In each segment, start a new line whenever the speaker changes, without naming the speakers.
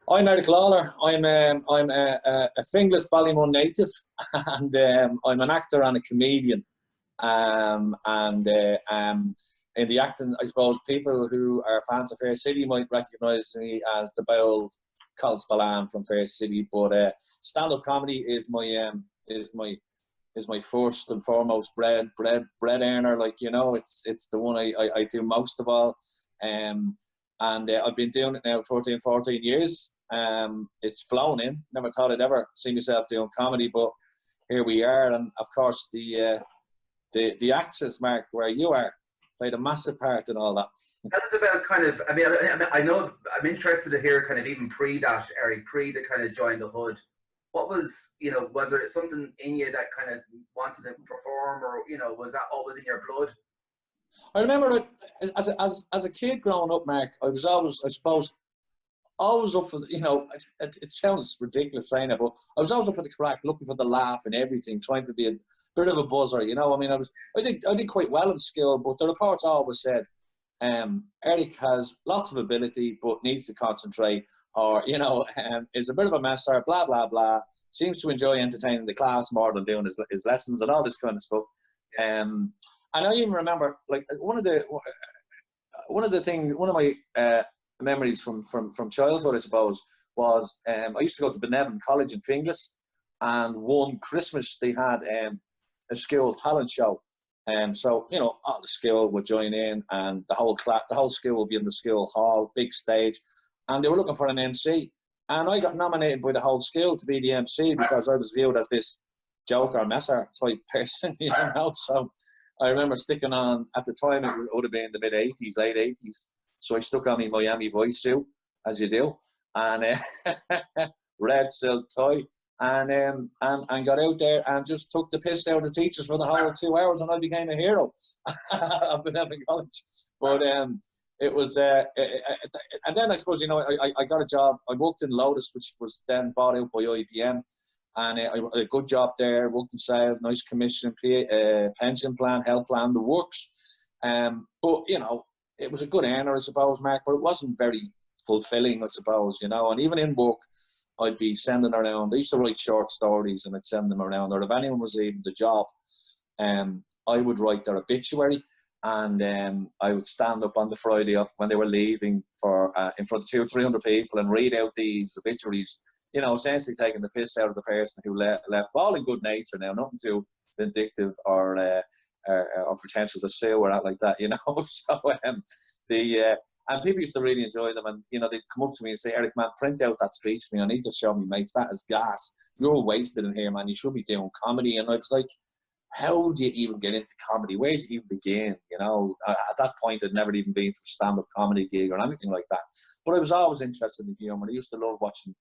I'm Eric Lalor. I'm a Finglas Ballymun native, and I'm an actor and a comedian. And in the acting, I suppose people who are fans of Fair City might recognise me as the bold Colts Balan from Fair City. But stand-up comedy is my first and foremost bread earner. Like, it's the one I do most of all. Um, and I've been doing it now 13, 14 years. It's flown in. Never thought I'd ever see myself doing comedy, but here we are. And of course, the access, Mark, where you are, played a massive part in all that.
Tell us about kind of, I know, I'm interested to hear kind of even pre that, Eric, pre the kind of join the hood. What was, was there something in you that kind of wanted to perform, or, was that always in your blood?
I remember that as a kid growing up, Mark, I was always, I suppose, always up for it sounds ridiculous saying it, but I was always up for the crack, looking for the laugh and everything, trying to be a bit of a buzzer. I mean, I did quite well in school, but the reports always said, Eric has lots of ability but needs to concentrate, or is a bit of a messer, blah blah blah, seems to enjoy entertaining the class more than doing his lessons and all this kind of stuff. And I even remember, like, one of my memories from childhood, I suppose, was I used to go to Benevolent College in Finglas, and one Christmas they had a school talent show. So all the school would join in, and the whole school would be in the school hall, big stage, and they were looking for an MC. And I got nominated by the whole school to be the MC because I was viewed as this joker messer type person, So I remember sticking on, at the time it would have been the mid-80s, late 80s. So I stuck on my Miami Vice suit, as you do, and red silk tie, and got out there and just took the piss out of the teachers for the whole 2 hours, and I became a hero of Benevolent College. But it was, and then I suppose, I got a job. I worked in Lotus, which was then bought out by IBM. And I had a good job there, worked in sales, nice commission, pension plan, health plan, the works. But, it was a good earner, I suppose, Mark, but it wasn't very fulfilling, I suppose, And even in work, I'd be sending around, I used to write short stories and I'd send them around, or if anyone was leaving the job, I would write their obituary, and I would stand up on the Friday up when they were leaving in front of 200 or 300 people and read out these obituaries, essentially taking the piss out of the person who left, all in good nature now, nothing too vindictive or potential to sue or anything like that, So and people used to really enjoy them, and they'd come up to me and say, Eric, man, print out that speech for me. I need to show me mates. That is gas. You're wasted in here, man. You should be doing comedy. And I was like, how do you even get into comedy? Where do you even begin? At that point, I'd never even been to a stand-up comedy gig or anything like that. But I was always interested in humour. I used to love watching.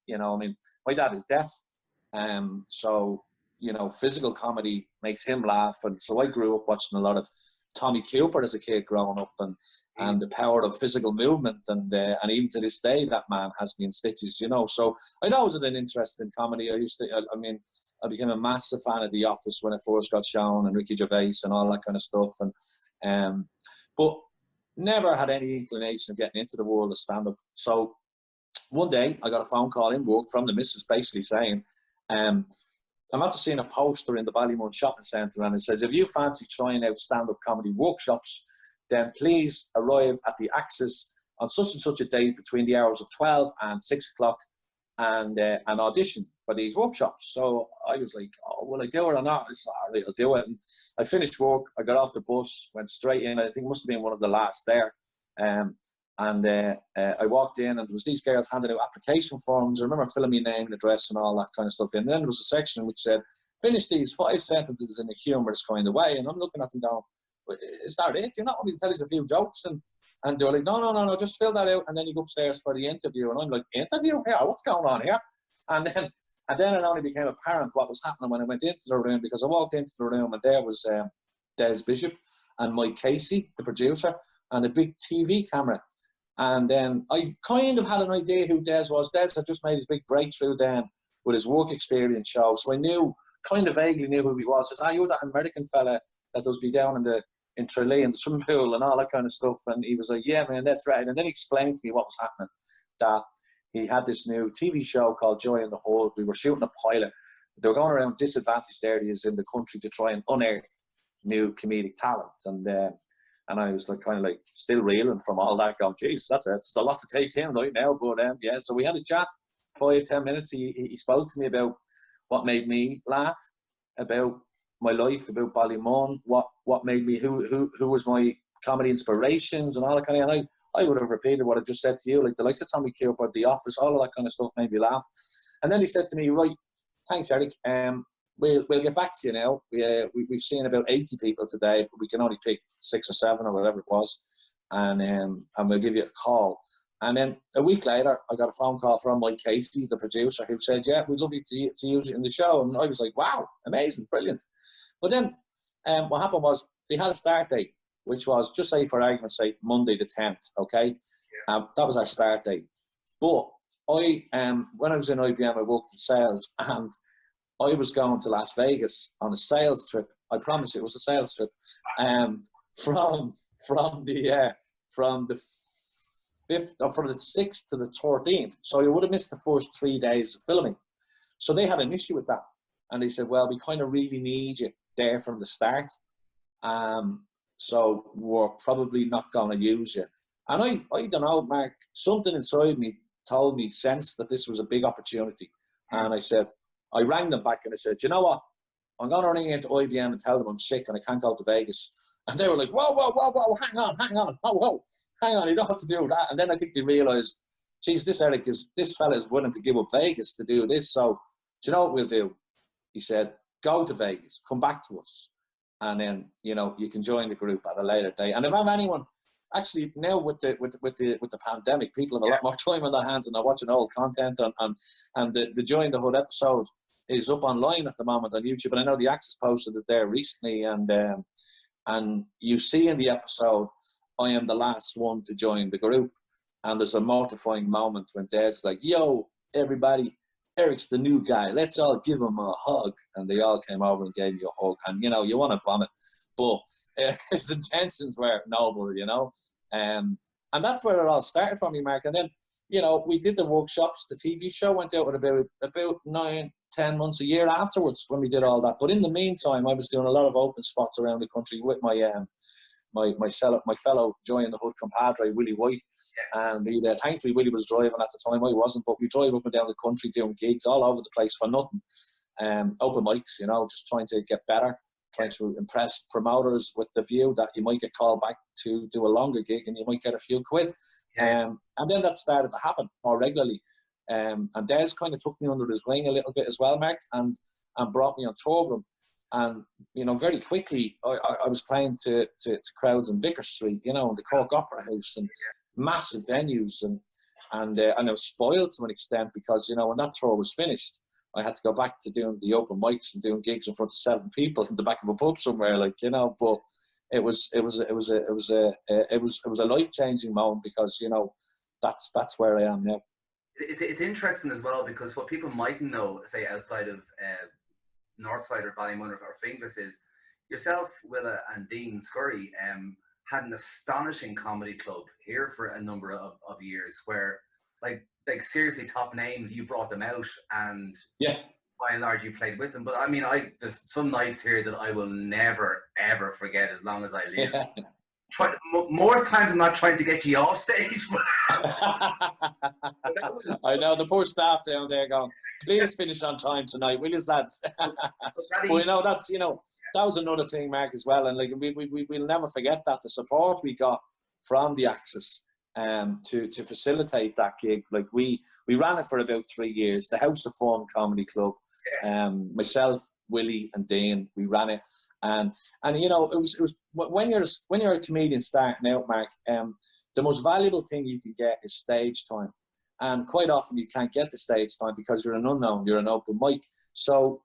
My dad is deaf, so physical comedy makes him laugh, and so I grew up watching a lot of Tommy Cooper as a kid growing up, and the power of physical movement, and even to this day that man has me in stitches, So I'd always had an interest in comedy. I became a massive fan of The Office when it first got shown, and Ricky Gervais and all that kind of stuff, and but never had any inclination of getting into the world of stand-up. So one day I got a phone call in work from the missus basically saying, I'm after seeing a poster in the Ballymun shopping centre, and it says, if you fancy trying out stand-up comedy workshops, then please arrive at the Axis on such and such a date between the hours of 12 and 6 o'clock and audition for these workshops. So I was like, oh, will I do it or not? I said, all right, I'll do it. And I finished work, I got off the bus, went straight in. I think it must have been one of the last there. I walked in, and there was these girls handing out application forms. I remember filling my name and address and all that kind of stuff in. And then there was a section which said, finish these 5 sentences in a humorous kind of way. And I'm looking at them going, is that it? You're not only to tell us a few jokes? And they're like, no, just fill that out, and then you go upstairs for the interview. And I'm like, interview here? What's going on here? And then it only became apparent what was happening when I went into the room, because I walked into the room and there was Des Bishop and Mike Casey, the producer, and a big TV camera. And then I kind of had an idea who Des was. Des had just made his big breakthrough then with his work experience show. So I kind of vaguely knew who he was. I said, you're that American fella that does be down in Tralee in the swimming pool and all that kind of stuff. And he was like, yeah, man, that's right. And then he explained to me what was happening. That he had this new TV show called Joy in the Hood. We were shooting a pilot. They were going around disadvantaged areas in the country to try and unearth new comedic talent. And I was like, kind of like still reeling from all that, going, Jesus, it's a lot to take in right now. But yeah, so we had a chat, 5-10 minutes. He spoke to me about what made me laugh, about my life, about Ballymun, what made me, who was my comedy inspirations and all that kind of. And I would have repeated what I just said to you, like the likes of Tommy Cooper, The Office, all of that kind of stuff made me laugh. And then he said to me, right, thanks, Eric. We'll get back to you now. We've seen about 80 people today, but we can only pick 6 or 7 or whatever it was, and we'll give you a call. And then a week later, I got a phone call from Mike Casey, the producer, who said, yeah, we'd love you to use it in the show. And I was like, wow, amazing, brilliant. But then what happened was they had a start date, which was, just say for argument's sake, Monday the 10th, okay? Yeah. That was our start date. But when I was in IBM, I worked in sales, and I was going to Las Vegas on a sales trip. I promise you, it was a sales trip. From the 5th, or from the 6th to the 13th. So you would have missed the first 3 days of filming. So they had an issue with that. And they said, well, we kind of really need you there from the start. So we're probably not going to use you. And I don't know, Mark, something inside me told me, sensed that this was a big opportunity. And I rang them back and I said, you know what? I'm going to ring into IBM and tell them I'm sick and I can't go to Vegas. And they were like, whoa, hang on, whoa, hang on, you don't have to do that. And then I think they realised, geez, this fella is willing to give up Vegas to do this. So, do you know what we'll do? He said, go to Vegas, come back to us. And then, you know, you can join the group at a later date. And if I have anyone, actually now with the pandemic, people have a lot more time on their hands and they're watching old content, and the Join the Hood episode is up online at the moment on YouTube. And I know the Access posted it there recently, and you see in the episode, I am the last one to join the group. And there's a mortifying moment when Des is like, yo, everybody, Eric's the new guy. Let's all give him a hug. And they all came over and gave you a hug. And, you know, you want to vomit. But his intentions were noble, you know. And that's where it all started for me, Mark. And then, you know, we did the workshops. The TV show went out with about 9-10 months, a year afterwards when we did all that. But in the meantime, I was doing a lot of open spots around the country with my fellow Joy in the Hood compadre, Willie White. And thankfully, Willie was driving at the time. I wasn't. But we drive up and down the country doing gigs all over the place for nothing. Open mics, you know, just trying to get better, trying to impress promoters with the view that you might get called back to do a longer gig and you might get a few quid. And then that started to happen more regularly. And Des kind of took me under his wing a little bit as well, Mark, and brought me on tour with him. And, you know, very quickly, I was playing to crowds in Vicar Street, you know, in the Cork Opera House, and massive venues. And I was spoiled to an extent because, you know, when that tour was finished, I had to go back to doing the open mics and doing gigs in front of 7 people in the back of a pub somewhere, like, you know. But it was a life-changing moment because, you know, that's where I am now.
It's interesting as well because what people mightn't know, say outside of Northside or Ballymun or Finglas, is yourself, Willa, and Dean Scurry had an astonishing comedy club here for a number of years, where like seriously top names, you brought them out, and by and large you played with them. But I mean, there's some nights here that I will never ever forget as long as I live. More times than not trying to get you off stage.
I know, the poor staff down there going, please finish on time tonight, will you, lads? But you know, that was another thing, Mark, as well. And like we'll never forget that, the support we got from the Axis to facilitate that gig. Like we ran it for about 3 years, the House of Fun Comedy Club. Myself, Willie and Dean, we ran it. And you know, it was when you're a comedian starting out, Mark, the most valuable thing you can get is stage time. And quite often you can't get the stage time because you're an unknown, you're an open mic. So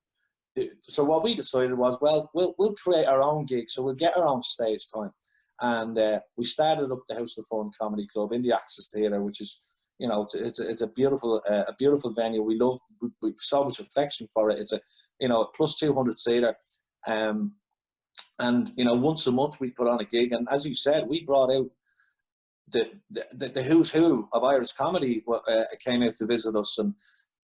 what we decided was, well, we'll create our own gig, so we'll get our own stage time. And we started up the House of Fun Comedy Club in the Access Theatre, which is, you know, it's a beautiful venue. We love, we've so much affection for it. It's a, you know, a plus 200 seater. And, you know, once a month we put on a gig. And as you said, we brought out the who's who of Irish comedy came out to visit us, and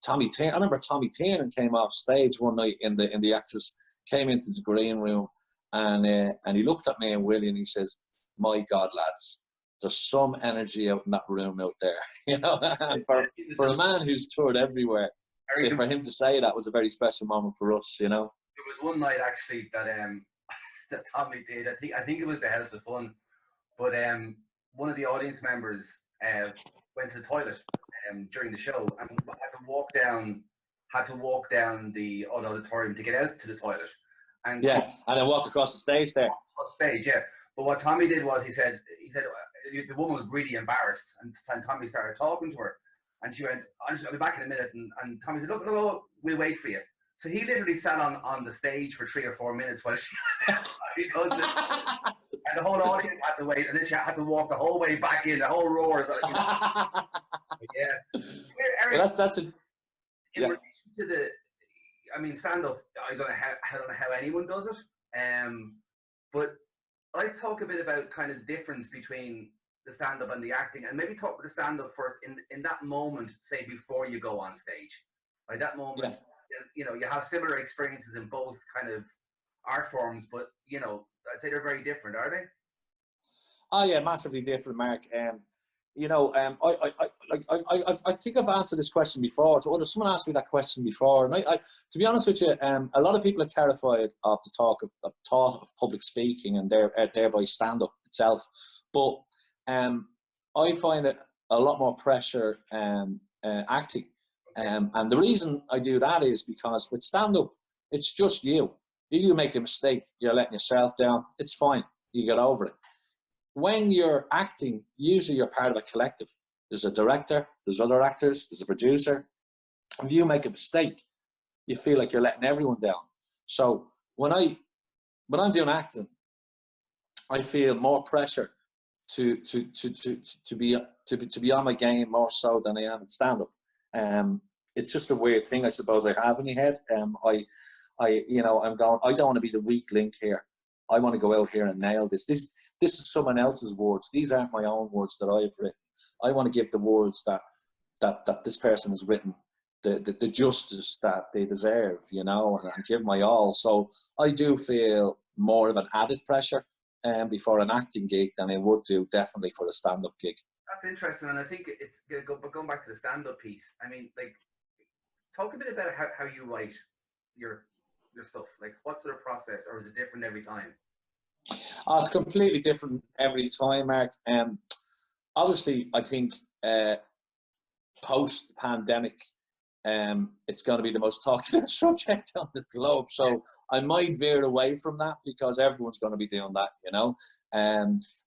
Tommy Tiernan. I remember Tommy Tiernan came off stage one night in the Axis, came into the green room, and he looked at me and Willie, and he says, "My God, lads, there's some energy out in that room out there," you know. And for a man who's toured everywhere, for him to say that was a very special moment for us, you know.
There was one night actually that that Tommy did. I think it was the House of Fun, but one of the audience members went to the toilet during the show and had to walk down the auditorium to get out to the toilet. And
yeah, and then walk across the stage there.
Across the stage, yeah. But what Tommy did was he said the woman was really embarrassed, and Tommy started talking to her, and she went, "I'll be back in a minute." And Tommy said, "Look, we'll wait for you." So he literally sat on the stage for 3 or 4 minutes while she was and the whole audience had to wait, and then she had to walk the whole way back in, the whole roar. You know? Yeah. Eric,
well, that's
in relation to the, I mean, stand-up, I don't know how anyone does it, but let's talk a bit about kind of the difference between the stand-up and the acting, and maybe talk about the stand-up first in that moment, say, before you go on stage. Like that moment, you know, you have similar experiences in both kind of art forms, but, you know, I'd say they're very different, are they?
Oh yeah, massively different, Mark. You know, I think I've answered this question before. Someone asked me that question before, and to be honest with you, a lot of people are terrified of the thought of public speaking and thereby stand-up itself. But I find it a lot more pressure acting, and the reason I do that is because with stand-up, it's just you. If you make a mistake, you're letting yourself down. It's fine. You get over it. When you're acting, usually you're part of a collective. There's a director, there's other actors, there's a producer. If you make a mistake, you feel like you're letting everyone down. So when I'm doing acting, I feel more pressure to be on my game more so than I am in stand-up. It's just a weird thing, I suppose, I have in my head. I don't want to be the weak link here. I want to go out here and nail this. This is someone else's words. These aren't my own words that I've written. I want to give the words that this person has written the justice that they deserve, you know, and give my all. So I do feel more of an added pressure before an acting gig than I would do definitely for a stand-up gig.
That's interesting, and I think it's going back to the stand-up piece. I mean, like, talk a bit about how you write your stuff. Like, what's the process, or is it different every time?
Oh, it's completely different every time, Mark. Obviously, I think post-pandemic, it's going to be the most talked about subject on the globe. So I might veer away from that because everyone's going to be doing that, you know.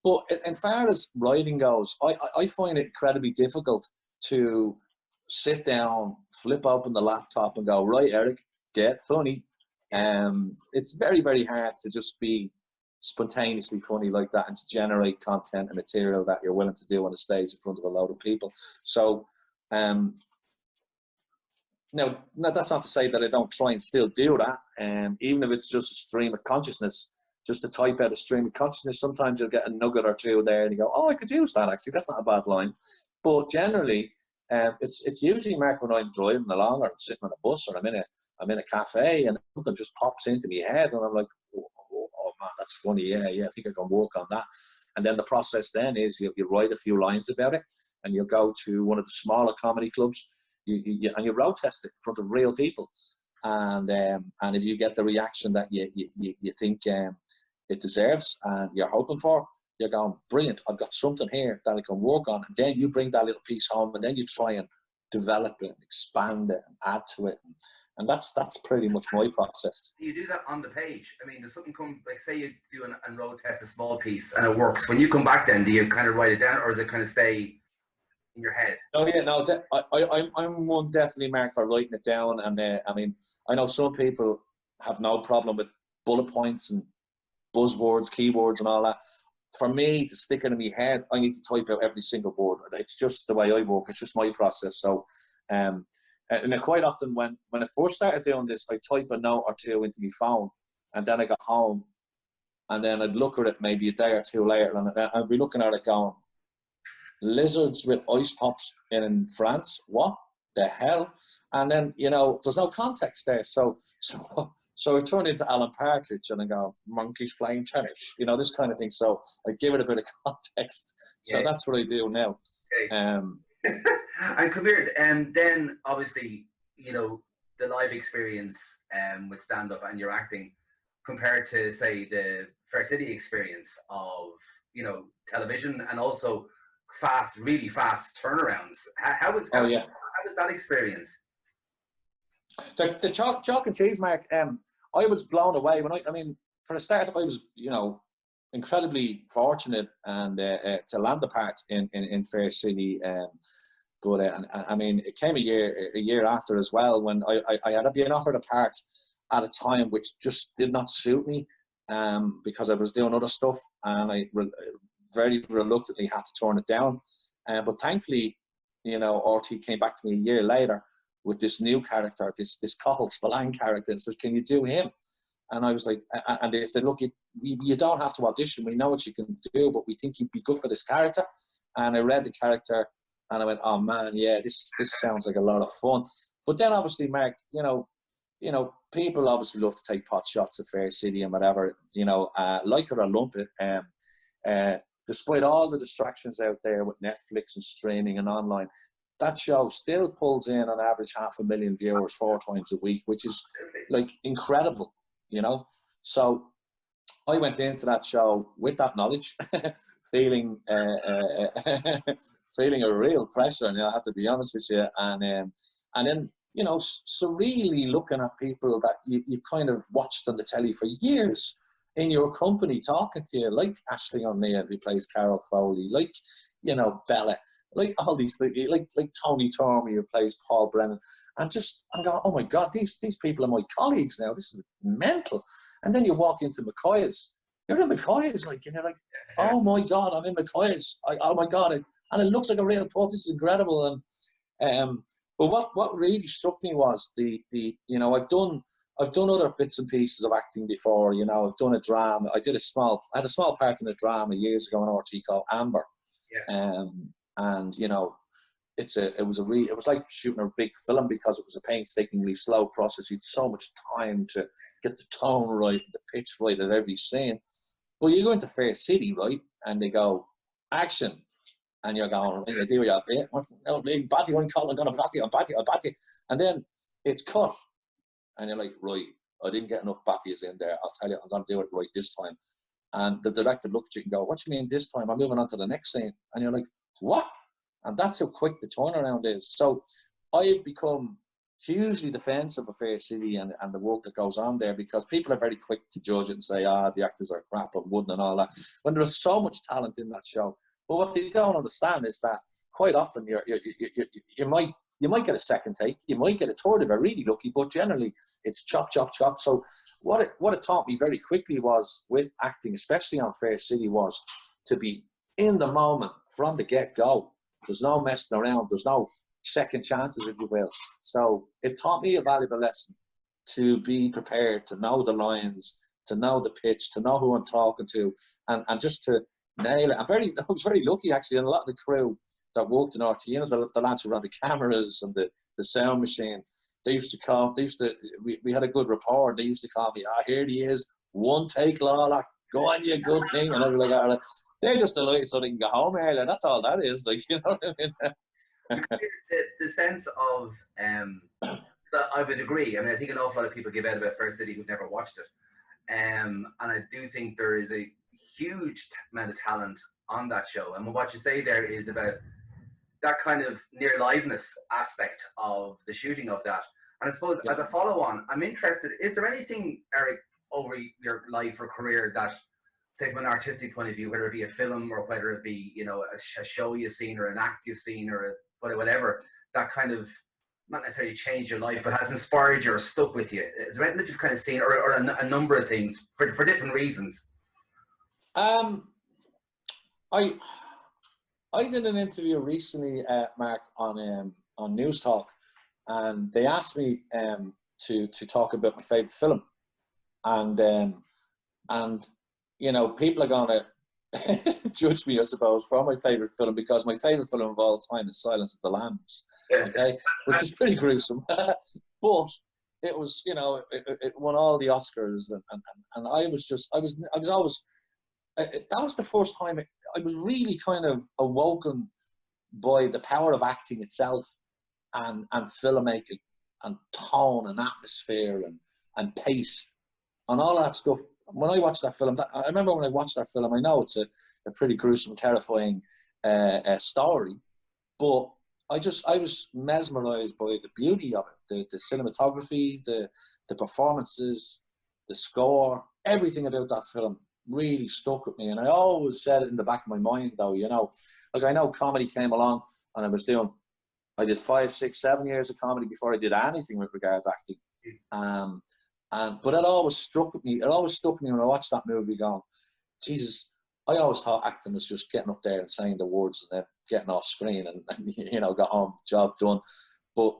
But as far as writing goes, I find it incredibly difficult to sit down, flip open the laptop and go, right, Eric, get funny. It's very, very hard to just be spontaneously funny like that and to generate content and material that you're willing to do on a stage in front of a load of people. So now that's not to say that I don't try and still do that, even if it's just a stream of consciousness, just to type out a stream of consciousness. Sometimes you'll get a nugget or two there and you go, oh, I could use that actually, that's not a bad line. But generally it's usually, Mark, when I'm driving along or I'm sitting on a bus or I'm in a cafe and something just pops into my head and I'm like, oh man, that's funny, yeah, I think I can work on that. And then the process then is you write a few lines about it and you'll go to one of the smaller comedy clubs and you road test it in front of real people. And if you get the reaction that you think it deserves and you're hoping for, you're going, brilliant, I've got something here that I can work on. And then you bring that little piece home and then you try and develop it and expand it and add to it. And that's pretty much my process.
You do that on the page. I mean, does something come, like say you do and road test a small piece and it works. When you come back then, do you kind of write it down or does it kind of stay in your head?
Oh yeah, no, I'm one definitely, Mark, for writing it down. And I mean, I know some people have no problem with bullet points and buzzwords, keywords and all that. For me to stick it in my head, I need to type out every single word. It's just the way I work. It's just my process. So, and quite often when I first started doing this, I type a note or two into my phone, and then I got home, and then I'd look at it maybe a day or two later, and I'd be looking at it going, lizards with ice pops in France. What the hell? And then, you know, there's no context there. So it turned into Alan Partridge, and I go, monkeys playing tennis, you know, this kind of thing. So I give it a bit of context. So
Yeah.
that's what I do now.
Okay. And come here, and then obviously, you know, the live experience with stand-up and your acting compared to, say, the Fair City experience of, you know, television, and also really fast turnarounds. How was that experience?
The chalk and cheese, Mark. I was blown away when I mean, for a start, I was, you know, incredibly fortunate and to land the part in Fair City. But I mean, it came a year after as well, when I had been offered a part at a time which just did not suit me, because I was doing other stuff, and I very reluctantly had to turn it down. But thankfully, you know, RT came back to me a year later with this new character, this Cathal Spillane character, and says, "Can you do him?" And I was like, and they said, "Look, you don't have to audition. We know what you can do, but we think you'd be good for this character." And I read the character, and I went, "Oh man, yeah, this sounds like a lot of fun." But then obviously, Mark, you know, people obviously love to take pot shots at Fair City and whatever, you know, like it or lump it. Despite all the distractions out there with Netflix and streaming and online, that show still pulls in on average 500,000 viewers 4 times a week, which is like incredible, you know. So I went into that show with that knowledge, feeling feeling a real pressure, and I have to be honest with you, and then, you know, surreally looking at people that you kind of watched on the telly for years in your company talking to you, like Ashley O'Neill, who plays Carol Foley, like, you know, Bella, like all these, like Tony Tormey, who plays Paul Brennan, and just, I'm going, oh my God, these people are my colleagues now. This is mental. And then you walk into McCoy's, you're in McCoy's, like, and you're like, oh my God, I'm in McCoy's. Oh my God, and it looks like a real pub. This is incredible. And but what really struck me was the you know, I've done other bits and pieces of acting before. You know, I've done a drama. I had a small part in a drama years ago on RT called Amber.
Yeah.
And you know, it was like shooting a big film, because it was a painstakingly slow process. You had so much time to get the tone right, the pitch right at every scene. But you go into Fair City, right, and they go, action. And you're going, you do your bit. Batty, I'm calling, I'm going to batty. And then it's cut. And you're like, right, I didn't get enough batties in there. I'll tell you, I'm going to do it right this time. And the director looks at you and go, what do you mean this time? I'm moving on to the next scene. And you're like, what? And that's how quick the turnaround is. So I've become hugely defensive of Fair City and the work that goes on there, because people are very quick to judge it and say, the actors are crap and wooden and all that, when there's so much talent in that show. But what they don't understand is that quite often you might get a second take, you might get a third if you're really lucky, but generally it's chop. So what it taught me very quickly was, with acting, especially on Fair City, was to be in the moment from the get-go. There's no messing around. There's no second chances, if you will. So it taught me a valuable lesson to be prepared, to know the lines, to know the pitch, to know who I'm talking to, and just to nail it. I was very lucky, actually, and a lot of the crew that worked in RT, you know, the lads who ran the cameras and the sound machine, we had a good rapport. They used to call me, here he is, one take, Lalor, go on, you good thing. And I was like, all right. They're just delighted so they can go home earlier. That's all that is, like, you know what I mean?
The sense of, so I would agree. I mean, I think an awful lot of people give out about Fair City who've never watched it. And I do think there is a huge amount of talent on that show. And what you say there is about that kind of near liveness aspect of the shooting of that. And I suppose as a follow-on, I'm interested, is there anything, Eric, over your life or career that, say from an artistic point of view, whether it be a film or whether it be, you know, a show you've seen or an act you've seen or whatever, that kind of, not necessarily changed your life, but has inspired you or stuck with you? Is there anything that you've kind of seen, or a number of things for different reasons?
I did an interview recently, Mark, on News Talk, and they asked me to talk about my favourite film, and you know, people are gonna judge me, I suppose, for my favourite film, because my favourite film of all time is Silence of the Lambs, okay, which is pretty gruesome. But it was, you know, it won all the Oscars, and I was always, that was the first time I was really kind of awoken by the power of acting itself, and filmmaking, and tone, and atmosphere, and pace, and all that stuff. When I watched that film, I remember when I watched that film, I know it's a pretty gruesome, terrifying story, but I was mesmerised by the beauty of it, the cinematography, the performances, the score, everything about that film really stuck with me. And I always said it in the back of my mind, though, you know, like, I know comedy came along, and I did 5, 6, 7 years of comedy before I did anything with regards to acting. But it always struck with me. It always stuck with me when I watched that movie, going, Jesus, I always thought acting was just getting up there and saying the words and then getting off screen and you know, got home, job done. But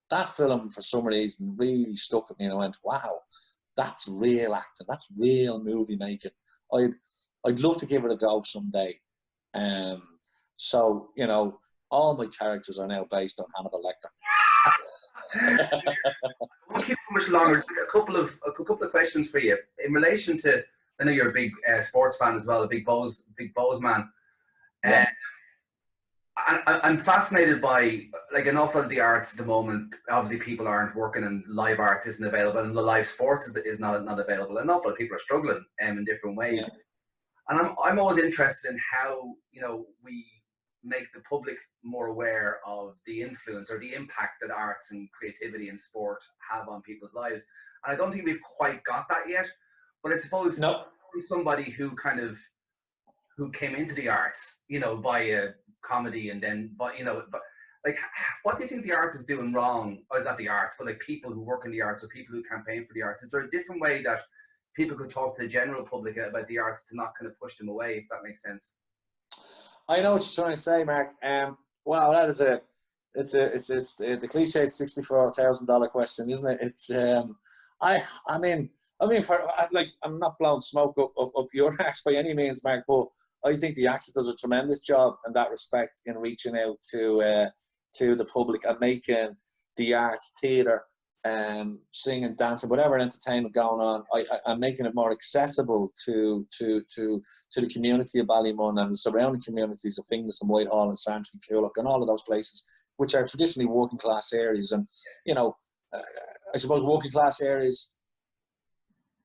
that film, for some reason, really stuck with me, and I went, wow, that's real acting. That's real movie making. I'd love to give it a go someday. So, you know, all my characters are now based on Hannibal Lecter.
We'll keep it much longer. A couple of questions for you in relation to. I know you're a big sports fan as well, a big Bows man.
Yeah.
I'm fascinated by, like, an awful lot of the arts at the moment. Obviously, people aren't working, and live arts isn't available, and the live sports is not available. An awful lot of people are struggling in different ways.
Yeah.
And I'm always interested in how, you know, we make the public more aware of the influence or the impact that arts and creativity and sport have on people's lives. And I don't think we've quite got that yet. But I suppose somebody who came into the arts, you know, via comedy, and then, but, you know, but, like, what do you think the arts is doing wrong? Or not the arts, but like people who work in the arts or people who campaign for the arts. Is there a different way that people could talk to the general public about the arts to not kind of push them away, if that makes sense?
I know what you're trying to say, Mark. Well, that is it's the cliched $64,000 question, isn't it? It's I mean, I'm not blowing smoke up your ass by any means, Mark, but I think the Axis does a tremendous job in that respect, in reaching out to the public and making the arts, theatre, singing, dancing, whatever entertainment going on, I'm making it more accessible to the community of Ballymun and the surrounding communities of Finglas and Whitehall and Santry, Coolock, and all of those places, which are traditionally working class areas. And, you know, I suppose working class areas,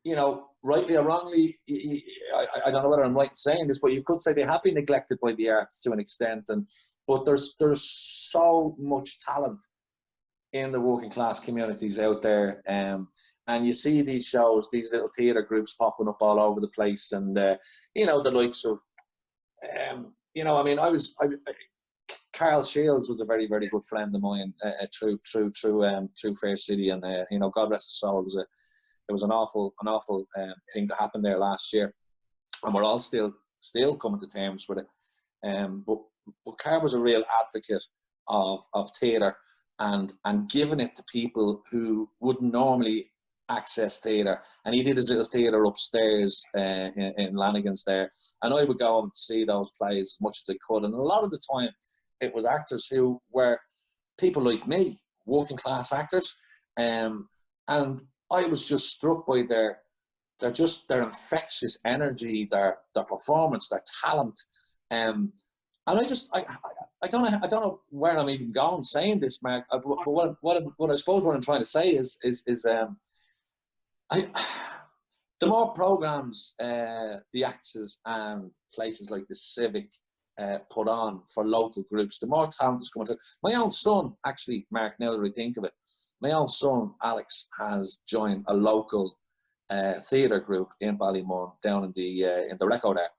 you know, rightly or wrongly, I don't know whether I'm right in saying this, but you could say they have been neglected by the arts to an extent. But there's so much talent in the working class communities out there, and you see these shows, these little theatre groups popping up all over the place, and you know, the likes of, you know, I mean, Carl Shields was a very, very good friend of mine through Fair City, and you know, God rest his soul. It was an awful thing that happened there last year, and we're all still coming to terms with it. But Carl was a real advocate of theatre, and giving it to people who wouldn't normally access theatre. And he did his little theatre upstairs in Lanigan's there, and I would go and see those plays as much as I could. And a lot of the time, it was actors who were people like me, working class actors, and I was just struck by their infectious energy, their performance, their talent, and I don't know where I'm even going saying this, Mark. But what I suppose what I'm trying to say is the more programs the Axis and places like the Civic put on for local groups, the more talent is coming through. My own son, actually, Mark, now that I think of it, my own son Alex has joined a local theatre group in Ballymun down in the Reco there.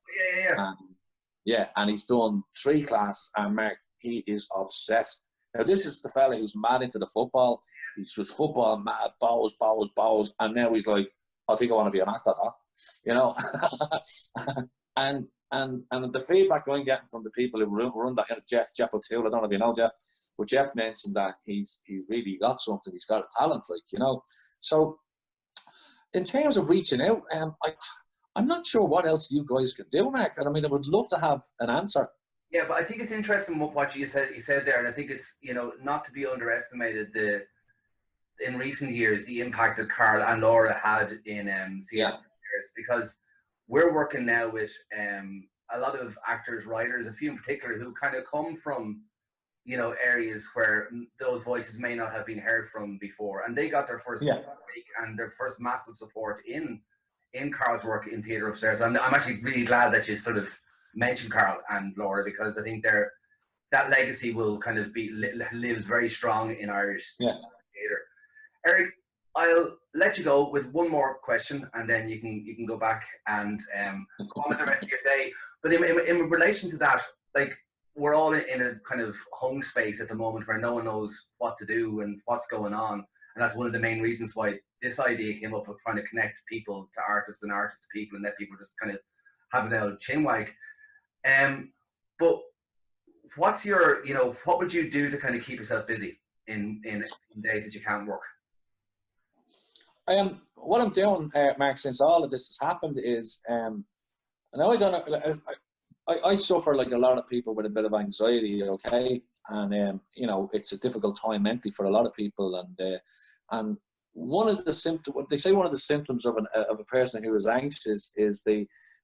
Yeah.
And he's done 3 classes, and Mark, he is obsessed. Now, this is the fella who's mad into the football. He's just football mad, bows, and now he's like, I think I want to be an actor, you know. and the feedback I'm getting from the people who run that, you know, Jeff O'Toole, I don't know if you know Jeff, but Jeff mentioned that he's really got something. He's got a talent, like, you know. So, in terms of reaching out, I'm not sure what else you guys can do, Mark. And I mean, I would love to have an answer.
Yeah, but I think it's interesting what you said. You said there, and I think it's, you know, not to be underestimated. In recent years, the impact that Carl and Laura had in theatre, because we're working now with a lot of actors, writers, a few in particular, who kind of come from, you know, areas where those voices may not have been heard from before, and they got their first break and their first massive support in Carl's work in theatre upstairs. I'm actually really glad that you sort of mentioned Carl and Laura, because I think that legacy will kind of lives very strong in Irish theatre. Eric, I'll let you go with one more question, and then you can go back and go on with the rest of your day. But in relation to that, like, we're all in a kind of home space at the moment where no one knows what to do and what's going on, and that's one of the main reasons why this idea came up of trying to connect people to artists and artists to people, and let people just kind of have an old chinwag. But what's your, you know, what would you do to kind of keep yourself busy in days that you can't work?
What I'm doing, Mark, since all of this has happened is, I know I don't know, I suffer like a lot of people with a bit of anxiety, okay, and you know, it's a difficult time mentally for a lot of people, and one of the symptoms, they say one of the symptoms of a person who is anxious is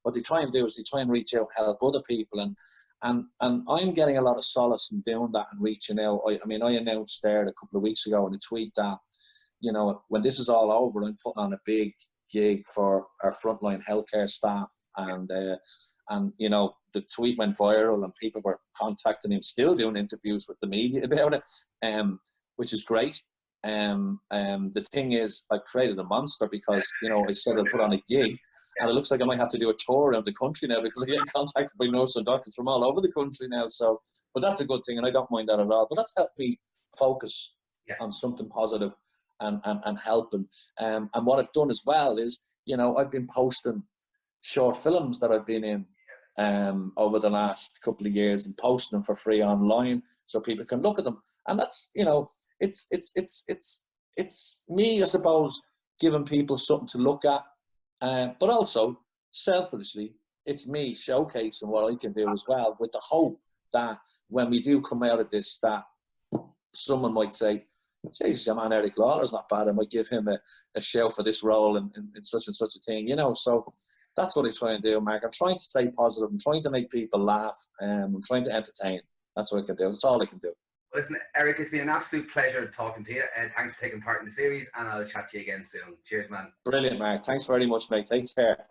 what they try and do is they try and reach out and help other people, and I'm getting a lot of solace in doing that and reaching out. I mean, I announced there a couple of weeks ago in a tweet that, you know, when this is all over, I'm putting on a big gig for our frontline healthcare staff, and you know, the tweet went viral and people were contacting him, still doing interviews with the media about it, which is great. The thing is, I created a monster because, you know, I said I'll put on a gig, and it looks like I might have to do a tour around the country now because I get contacted by nurses and doctors from all over the country now. So, but that's a good thing, and I don't mind that at all. But that's helped me focus on something positive and helping. And what I've done as well is, you know, I've been posting short films that I've been in over the last couple of years and posting them for free online so people can look at them. And that's, you know, it's me, I suppose, giving people something to look at, but also selfishly, it's me showcasing what I can do as well, with the hope that when we do come out of this, that someone might say, "Jesus, your man Eric Lalor's not bad. I might give him a show for this role in such and such a thing," you know. So that's what I try and do, Mark. I'm trying to stay positive. I'm trying to make people laugh. I'm trying to entertain. That's what I can do. That's all I can do.
Listen, Eric, it's been an absolute pleasure talking to you. Thanks for taking part in the series, and I'll chat to you again soon. Cheers, man.
Brilliant, Mark. Thanks very much, mate. Take care.